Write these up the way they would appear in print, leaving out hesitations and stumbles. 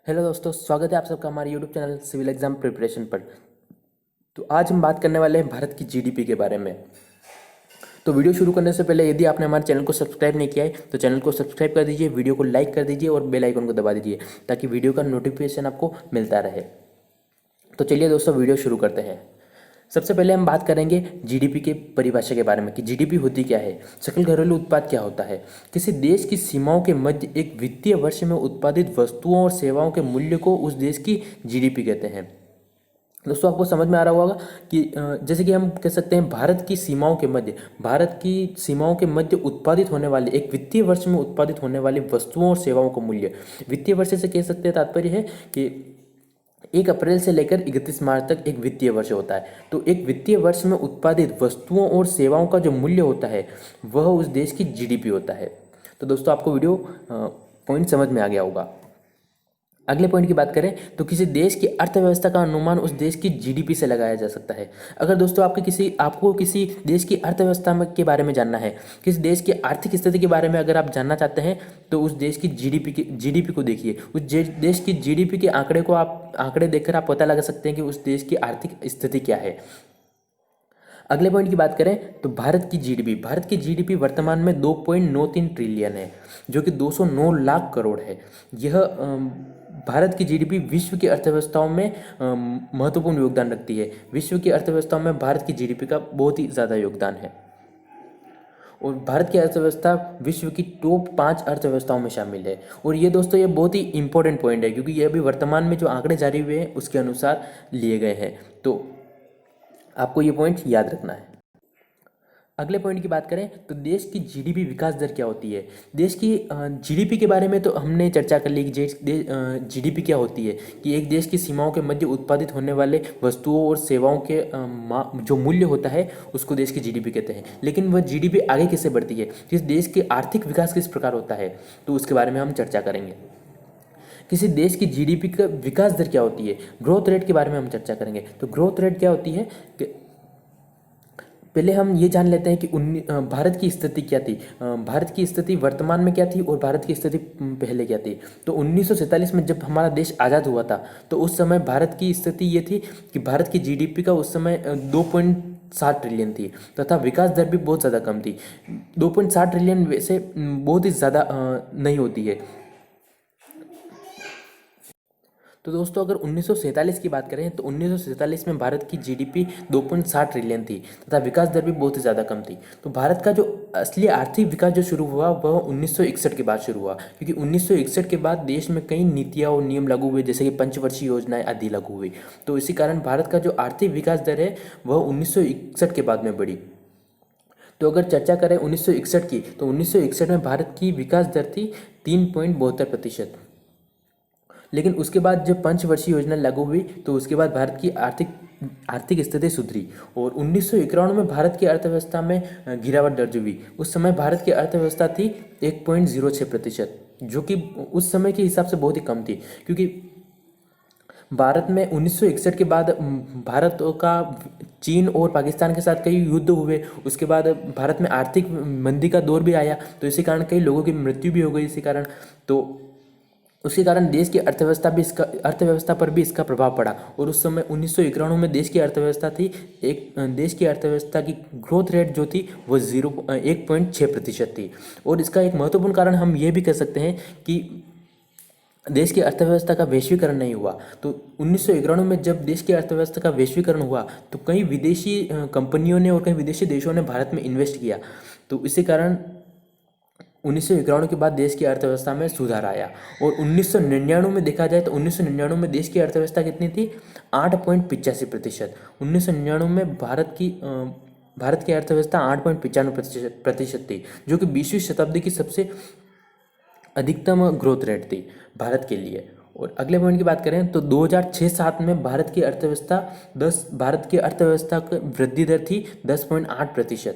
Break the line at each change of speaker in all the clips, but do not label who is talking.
Hello दोस्तों, स्वागत है आप सबका हमारे YouTube channel civil exam preparation पर। तो आज हम बात करने वाले हैं भारत की जीडीपी के बारे में। तो वीडियो शुरू करने से पहले यदि आपने हमारे चैनल को सब्सक्राइब नहीं किया है तो चैनल को सब्सक्राइब कर दीजिए, वीडियो को लाइक कर दीजिए और बेल आइकन को दबा दीजिए ताकि वीडियो का नोटिफिकेशन आपको मिलता रहे। तो चलिए दोस्तों, वीडियो शुरू करते हैं। सबसे पहले हम बात करेंगे जीडीपी के परिभाषा के बारे में कि जीडीपी होती क्या है, सकल घरेलू उत्पाद क्या होता है। किसी देश की सीमाओं के मध्य एक वित्तीय वर्ष में उत्पादित वस्तुओं और सेवाओं के मूल्य को उस देश की जीडीपी कहते हैं। दोस्तों, आपको समझ में आ रहा होगा कि जैसे कि हम कह सकते हैं भारत की सीमाओं के मध्य उत्पादित होने वाले एक वित्तीय वर्ष में उत्पादित होने वाली वस्तुओं और सेवाओं का मूल्य। वित्तीय वर्ष से कह सकते हैं तात्पर्य है कि 1 अप्रैल से लेकर 31 मार्च तक एक वित्तीय वर्ष होता है। तो एक वित्तीय वर्ष में उत्पादित वस्तुओं और सेवाओं का जो मूल्य होता है वह उस देश की जीडीपी होता है। तो दोस्तों, आपको वीडियो पॉइंट समझ में आ गया होगा। अगले पॉइंट की बात करें तो किसी देश की अर्थव्यवस्था का अनुमान उस देश की जीडीपी से लगाया जा सकता है। अगर दोस्तों आपको किसी देश की अर्थव्यवस्था के बारे में जानना है, किसी देश की आर्थिक स्थिति के बारे में अगर आप जानना चाहते हैं तो उस देश की जीडीपी को देखिए। देश की जीडीपी के आंकड़े देखकर आप पता लगा सकते हैं कि उस देश की आर्थिक स्थिति क्या है। अगले पॉइंट की बात करें तो भारत की जीडीपी वर्तमान में 2.93 ट्रिलियन है, जो कि 209 लाख करोड़ है। यह भारत की जीडीपी विश्व की अर्थव्यवस्थाओं में महत्वपूर्ण योगदान रखती है। विश्व की अर्थव्यवस्थाओं में भारत की जीडीपी का बहुत ही ज़्यादा योगदान है और भारत की अर्थव्यवस्था विश्व की टॉप 5 अर्थव्यवस्थाओं में शामिल है। और ये दोस्तों, ये बहुत ही इंपॉर्टेंट पॉइंट है क्योंकि ये अभी वर्तमान में जो आंकड़े जारी हुए हैं उसके अनुसार लिए गए हैं। तो आपको ये पॉइंट याद रखना है। अगले पॉइंट की बात करें तो देश की जीडीपी विकास दर क्या होती है। देश की जीडीपी के बारे में तो हमने चर्चा कर ली कि जीडीपी क्या होती है, कि एक देश की सीमाओं के मध्य उत्पादित होने वाले वस्तुओं और सेवाओं के जो मूल्य होता है उसको देश की जीडीपी कहते हैं। लेकिन वह जीडीपी आगे कैसे बढ़ती है, किस देश के आर्थिक विकास किस प्रकार होता है, तो उसके बारे में हम चर्चा करेंगे। किसी देश की जीडीपी का विकास दर क्या होती है, ग्रोथ रेट के बारे में हम चर्चा करेंगे। तो ग्रोथ रेट क्या होती है कि पहले हम ये जान लेते हैं कि भारत की स्थिति क्या थी, भारत की स्थिति वर्तमान में क्या थी और भारत की स्थिति पहले क्या थी। तो 1947 में जब हमारा देश आज़ाद हुआ था तो उस समय भारत की स्थिति ये थी कि भारत की जीडीपी का उस समय 2.7 ट्रिलियन थी तथा विकास दर भी बहुत ज़्यादा कम थी। 2.7 ट्रिलियन वैसे बहुत ही ज़्यादा नहीं होती है। तो दोस्तों, अगर 1947 की बात करें तो 1947 में भारत की जीडीपी 2.7 ट्रिलियन थी तथा विकास दर भी बहुत ही ज़्यादा कम थी। तो भारत का जो असली आर्थिक विकास जो शुरू हुआ वह 1961 के बाद शुरू हुआ, क्योंकि 1961 के बाद देश में कई नीतियाँ और नियम लागू हुए, जैसे कि पंचवर्षीय योजनाएं आदि लागू हुई। तो इसी कारण भारत का जो आर्थिक विकास दर है वह 1961 के बाद में बढ़ी। तो अगर चर्चा करें 1961 की तो 1961 में भारत की विकास दर थी 3.72%। लेकिन उसके बाद जब पंचवर्षीय योजना लागू हुई तो उसके बाद भारत की आर्थिक स्थिति सुधरी और 1991 में भारत की अर्थव्यवस्था में गिरावट दर्ज हुई। उस समय भारत की अर्थव्यवस्था थी 1.06%, जो कि उस समय के हिसाब से बहुत ही कम थी, क्योंकि भारत में 1961 के बाद भारत का चीन और पाकिस्तान के साथ कई युद्ध हुए। उसके बाद भारत में आर्थिक मंदी का दौर भी आया, तो इसी कारण कई लोगों की मृत्यु भी हो गई इसी कारण। तो उसके कारण अर्थव्यवस्था पर भी इसका प्रभाव पड़ा और उस समय 1991 में देश की अर्थव्यवस्था की ग्रोथ रेट जो थी वो 1.6% थी। और इसका एक महत्वपूर्ण कारण हम ये भी कह सकते हैं कि देश की अर्थव्यवस्था का वैश्वीकरण नहीं हुआ। तो 1991 में जब देश की अर्थव्यवस्था का वैश्वीकरण हुआ तो कई विदेशी कंपनियों ने और कई विदेशी देशों ने भारत में इन्वेस्ट किया। तो इसी कारण 1991 के बाद देश की अर्थव्यवस्था में सुधार आया। और 1999 में देखा जाए तो 1999 में देश की अर्थव्यवस्था कितनी थी, 8.85%। 1999 में भारत की अर्थव्यवस्था 8.95% थी, जो कि 20वीं शताब्दी की सबसे अधिकतम ग्रोथ रेट थी भारत के लिए। और अगले पॉइंट की बात करें तो 2006-07 में भारत की अर्थव्यवस्था की वृद्धि दर थी 10.8%।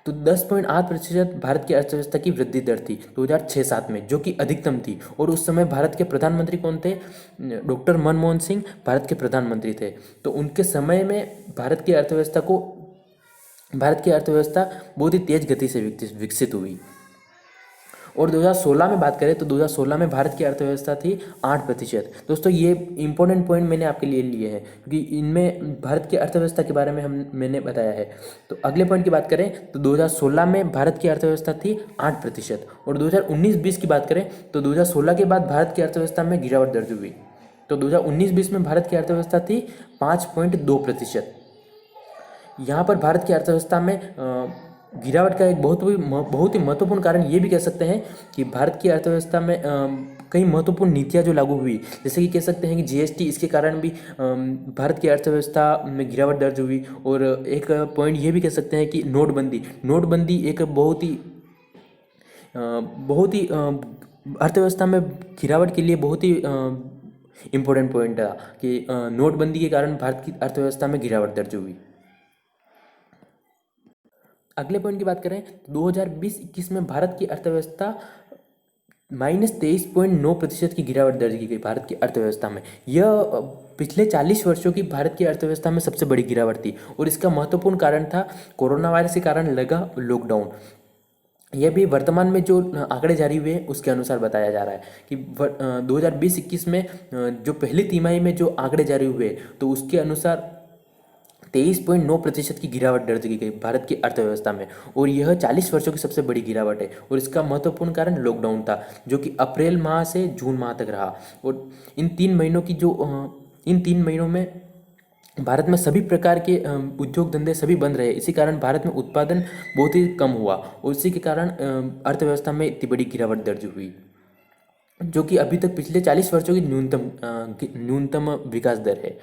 तो 10.8% भारत की अर्थव्यवस्था की वृद्धि दर थी 2006-07 में, जो कि अधिकतम थी। और उस समय भारत के प्रधानमंत्री कौन थे, डॉक्टर मनमोहन सिंह भारत के प्रधानमंत्री थे। तो उनके समय में भारत की अर्थव्यवस्था बहुत ही तेज गति से विकसित हुई। और 2016 में बात करें तो 2016 में भारत की अर्थव्यवस्था थी 8%। दोस्तों ये इंपॉर्टेंट पॉइंट मैंने आपके लिए लिए हैं क्योंकि इनमें भारत की अर्थव्यवस्था के बारे में मैंने बताया है। तो अगले पॉइंट की बात करें तो 2016 में भारत की अर्थव्यवस्था थी 8%। और 2019-20 की बात करें तो 2016 के बाद भारत की अर्थव्यवस्था में गिरावट दर्ज हुई। तो 2019-20 में भारत की अर्थव्यवस्था थी 5.2%। यहाँ पर भारत की अर्थव्यवस्था में गिरावट का एक बहुत ही महत्वपूर्ण कारण ये भी कह सकते हैं कि भारत की अर्थव्यवस्था में कई महत्वपूर्ण नीतियाँ जो लागू हुई, जैसे कि कह सकते हैं कि जीएसटी, इसके कारण भी भारत की अर्थव्यवस्था में गिरावट दर्ज हुई। और एक पॉइंट ये भी कह सकते हैं कि नोटबंदी एक बहुत ही अर्थव्यवस्था में गिरावट के लिए बहुत ही इम्पोर्टेंट पॉइंट था कि नोटबंदी के कारण भारत की अर्थव्यवस्था में गिरावट दर्ज हुई। अगले पॉइंट की बात करें तो 2020-21 में भारत की अर्थव्यवस्था -23.9% की गिरावट दर्ज की गई भारत की अर्थव्यवस्था में। यह पिछले 40 वर्षों की भारत की अर्थव्यवस्था में सबसे बड़ी गिरावट थी और इसका महत्वपूर्ण कारण था कोरोना वायरस के कारण लगा लॉकडाउन। यह भी वर्तमान में जो आंकड़े जारी हुए हैं उसके अनुसार बताया जा रहा है कि 2020-21 में जो पहली तिमाही में जो आंकड़े जारी हुए तो उसके अनुसार 23.9% की गिरावट दर्ज की गई भारत की अर्थव्यवस्था में। और यह 40 वर्षों की सबसे बड़ी गिरावट है और इसका महत्वपूर्ण कारण लॉकडाउन था जो कि अप्रैल माह से जून माह तक रहा। और इन 3 महीनों में भारत में सभी प्रकार के उद्योग धंधे सभी बंद रहे। इसी कारण भारत में उत्पादन बहुत ही कम हुआ और इसी के कारण अर्थव्यवस्था में इतनी बड़ी गिरावट दर्ज हुई, जो कि अभी तक पिछले 40 वर्षों की न्यूनतम विकास दर है।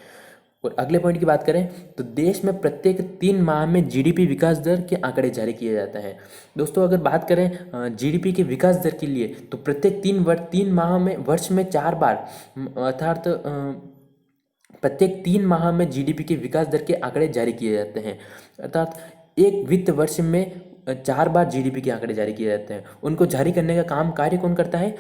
और अगले पॉइंट की बात करें तो देश में प्रत्येक 3 माह में जीडीपी विकास दर के आंकड़े जारी किए जाते हैं। दोस्तों अगर बात करें जीडीपी के विकास दर के लिए तो प्रत्येक 3 माह में वर्ष में 4 बार अर्थात प्रत्येक 3 माह में जीडीपी के विकास दर के आंकड़े जारी किए जाते हैं। अर्थात एक वित्त वर्ष में 4 बार जीडीपी के आंकड़े जारी किए जाते हैं। उनको जारी करने का कार्य कौन करता है?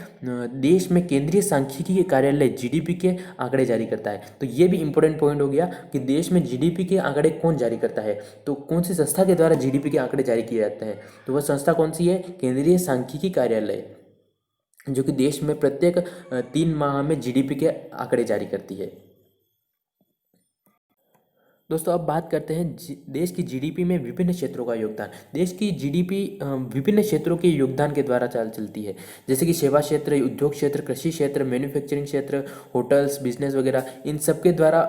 देश में केंद्रीय सांख्यिकी कार्यालय जीडीपी के आंकड़े जारी करता है। तो ये भी इंपॉर्टेंट पॉइंट हो गया कि देश में जीडीपी के आंकड़े कौन जारी करता है, तो कौन सी संस्था के द्वारा जीडीपी के आंकड़े जारी किए जाते हैं। तो वह संस्था कौन सी है? केंद्रीय सांख्यिकी कार्यालय, जो कि देश में प्रत्येक 3 माह में जीडीपी के आंकड़े जारी करती है। दोस्तों अब बात करते हैं देश की जीडीपी में विभिन्न क्षेत्रों का योगदान। देश की जीडीपी विभिन्न क्षेत्रों के योगदान के द्वारा चलती है, जैसे कि सेवा क्षेत्र, उद्योग क्षेत्र, कृषि क्षेत्र, मैन्युफैक्चरिंग क्षेत्र, होटल्स, बिजनेस वगैरह, इन सब के द्वारा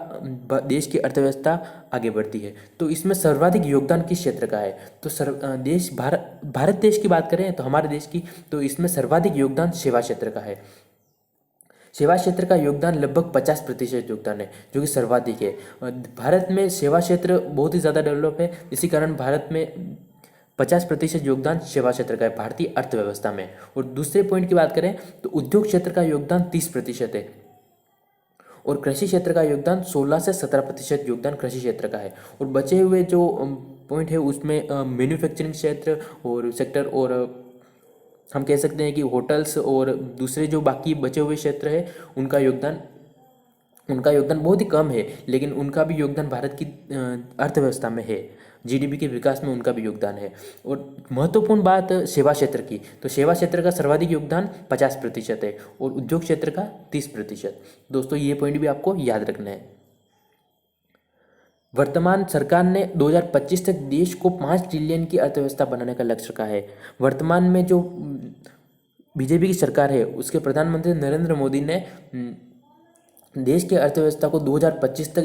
देश की अर्थव्यवस्था आगे बढ़ती है। तो इसमें सर्वाधिक योगदान किस क्षेत्र का है? तो भारत देश की बात करें तो हमारे देश की, तो इसमें सर्वाधिक योगदान सेवा क्षेत्र का है। सेवा क्षेत्र का योगदान लगभग 50% योगदान है, जो कि सर्वाधिक है। भारत में सेवा क्षेत्र बहुत ही ज़्यादा डेवलप है, इसी कारण भारत में 50% योगदान सेवा क्षेत्र का है भारतीय अर्थव्यवस्था में। और दूसरे पॉइंट की बात करें तो उद्योग क्षेत्र का योगदान 30% है और कृषि क्षेत्र का योगदान 16 से 17% योगदान कृषि क्षेत्र का है। और बचे हुए जो पॉइंट है उसमें मैन्युफैक्चरिंग क्षेत्र और सेक्टर, और हम कह सकते हैं कि होटल्स और दूसरे जो बाकी बचे हुए क्षेत्र है उनका योगदान बहुत ही कम है, लेकिन उनका भी योगदान भारत की अर्थव्यवस्था में है, जीडीपी के विकास में उनका भी योगदान है। और महत्वपूर्ण बात सेवा क्षेत्र की, तो सेवा क्षेत्र का सर्वाधिक योगदान 50% है और उद्योग क्षेत्र का 30%। दोस्तों ये पॉइंट भी आपको याद रखना है। वर्तमान सरकार ने 2025 तक देश को 5 ट्रिलियन की अर्थव्यवस्था बनाने का लक्ष्य रखा है। वर्तमान में जो बीजेपी की सरकार है उसके प्रधानमंत्री नरेंद्र मोदी ने देश की अर्थव्यवस्था को 2025 तक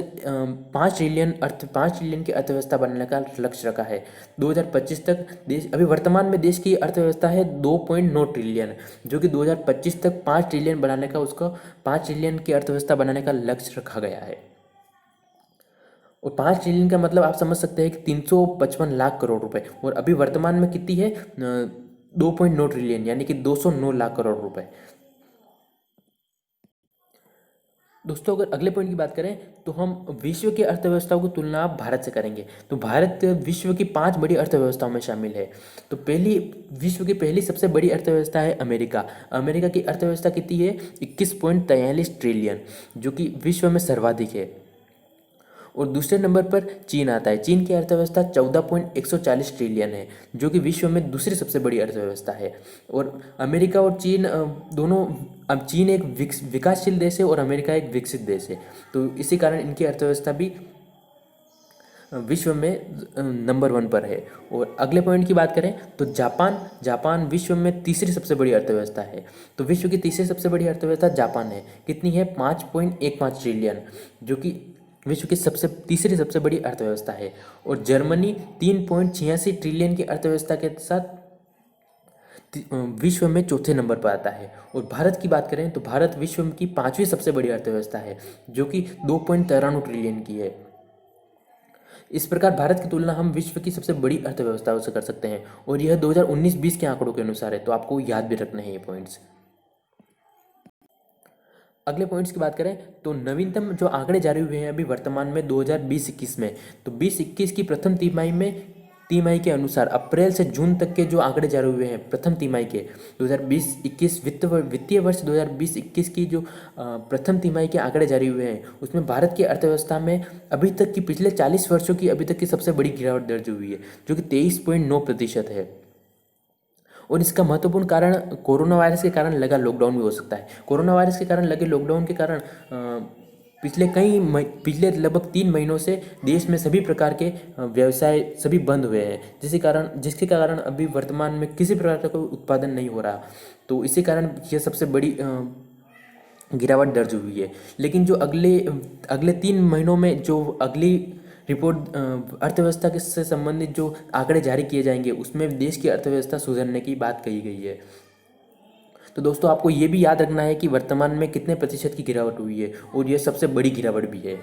5 ट्रिलियन की अर्थव्यवस्था बनाने का लक्ष्य रखा है। 2025 तक अभी वर्तमान में देश की अर्थव्यवस्था है 2.9 ट्रिलियन, जो कि 2025 तक 5 ट्रिलियन बनाने का, उसको 5 ट्रिलियन की अर्थव्यवस्था बनाने का लक्ष्य रखा गया है। और 5 ट्रिलियन का मतलब आप समझ सकते हैं कि 355 लाख करोड़ रुपए, और अभी वर्तमान में कितनी है? 2.9 ट्रिलियन, यानी कि 209 लाख करोड़ रुपए। दोस्तों अगर अगले पॉइंट की बात करें तो हम विश्व की अर्थव्यवस्थाओं की तुलना भारत से करेंगे, तो भारत विश्व की 5 बड़ी अर्थव्यवस्थाओं में शामिल है। तो विश्व की पहली सबसे बड़ी अर्थव्यवस्था है अमेरिका। अमेरिका की अर्थव्यवस्था कितनी है? 21.43 ट्रिलियन, जो कि विश्व में सर्वाधिक है। और दूसरे नंबर पर चीन आता है। चीन की अर्थव्यवस्था 14.140 ट्रिलियन है, जो कि विश्व में दूसरी सबसे बड़ी अर्थव्यवस्था है। और अमेरिका और चीन दोनों, अब चीन एक विकासशील देश है और अमेरिका एक विकसित देश है, तो इसी कारण इनकी अर्थव्यवस्था भी विश्व में नंबर 1 पर है। और अगले पॉइंट की बात करें तो जापान विश्व में तीसरी सबसे बड़ी अर्थव्यवस्था है। तो विश्व की तीसरी सबसे बड़ी अर्थव्यवस्था जापान है। कितनी है? 5.15 ट्रिलियन, जो कि विश्व की तीसरी सबसे बड़ी अर्थव्यवस्था है। और जर्मनी 3.86 ट्रिलियन की अर्थव्यवस्था के साथ विश्व में चौथे नंबर पर आता है। और भारत की बात करें तो भारत विश्व की 5वीं सबसे बड़ी अर्थव्यवस्था है, जो कि 2.93 ट्रिलियन की है। इस प्रकार भारत की तुलना हम विश्व की सबसे बड़ी अर्थव्यवस्थाओं से कर सकते हैं, और यह 2019-20 के आंकड़ों के अनुसार है, तो आपको याद भी रखना है ये पॉइंट्स। अगले पॉइंट्स की बात करें तो नवीनतम जो आंकड़े जारी हुए हैं अभी वर्तमान में 2020-21 में, तो 2021 की प्रथम तिमाही के अनुसार अप्रैल से जून तक के जो आंकड़े जारी हुए हैं प्रथम तिमाही के 2020-21 वित्तीय वर्ष 2020-21 की जो प्रथम तिमाही के आंकड़े जारी हुए हैं, उसमें भारत की अर्थव्यवस्था में अभी तक की पिछले 40 वर्षों की अभी तक की सबसे बड़ी गिरावट दर्ज हुई है, जो कि 23.9% है। और इसका महत्वपूर्ण कारण कोरोना वायरस के कारण लगा लॉकडाउन भी हो सकता है। कोरोना वायरस के कारण लगे लॉकडाउन के कारण पिछले लगभग 3 महीनों से देश में सभी प्रकार के व्यवसाय सभी बंद हुए हैं, जिसके कारण अभी वर्तमान में किसी प्रकार का कोई उत्पादन नहीं हो रहा। तो इसी कारण यह सबसे बड़ी गिरावट दर्ज हुई है। लेकिन जो अगले 3 महीनों में जो अगली रिपोर्ट अर्थव्यवस्था के से संबंधित जो आंकड़े जारी किए जाएंगे, उसमें देश की अर्थव्यवस्था सुधरने की बात कही गई है। तो दोस्तों आपको ये भी याद रखना है कि वर्तमान में कितने प्रतिशत की गिरावट हुई है, और यह सबसे बड़ी गिरावट भी है।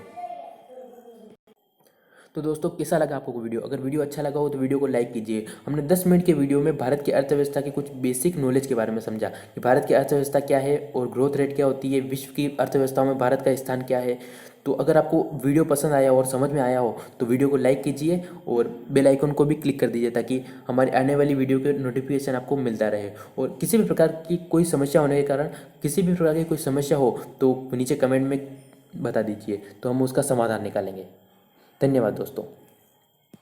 तो दोस्तों कैसा लगा आपको वीडियो? अगर वीडियो अच्छा लगा हो तो वीडियो को लाइक कीजिए। हमने 10 मिनट के वीडियो में भारत की अर्थव्यवस्था की कुछ बेसिक नॉलेज के बारे में समझा कि भारत की अर्थव्यवस्था क्या है और ग्रोथ रेट क्या होती है, विश्व की अर्थव्यवस्थाओं में भारत का स्थान क्या है। तो अगर आपको वीडियो पसंद आया और समझ में आया हो तो वीडियो को लाइक कीजिए और बेल आइकन को भी क्लिक कर दीजिए, ताकि हमारी आने वाली वीडियो के नोटिफिकेशन आपको मिलता रहे। और किसी भी प्रकार की कोई समस्या होने के कारण, किसी भी प्रकार की कोई समस्या हो तो नीचे कमेंट में बता दीजिए, तो हम उसका समाधान निकालेंगे। धन्यवाद दोस्तों।